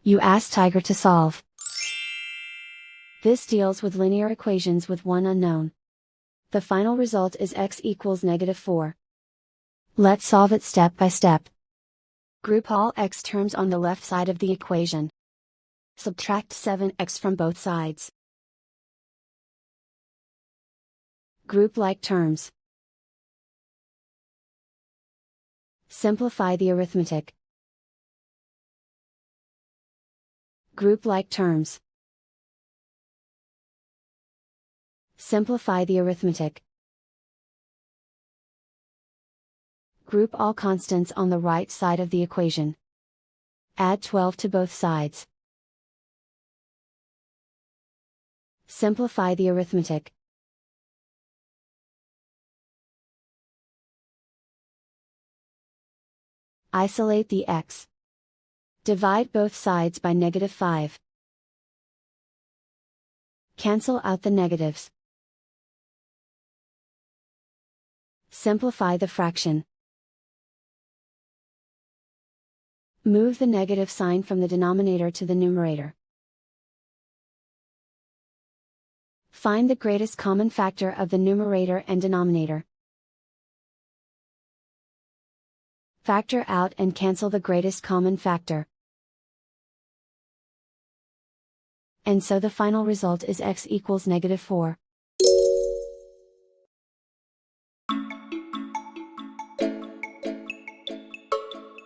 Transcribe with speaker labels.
Speaker 1: You ask Tiger to solve. This deals with linear equations with one unknown. The final result is x equals -4. Let's solve it step by step. Group all x terms on the left side of the equation. Subtract 7x from both sides. Group like terms. Simplify the arithmetic. Group like terms. Simplify the arithmetic. Group all constants on the right side of the equation. Add 12 to both sides. Simplify the arithmetic. Isolate the x. Divide both sides by -5. Cancel out the negatives. Simplify the fraction. Move the negative sign from the denominator to the numerator. Find the greatest common factor of the numerator and denominator. Factor out and cancel the greatest common factor. And so the final result is x equals -4.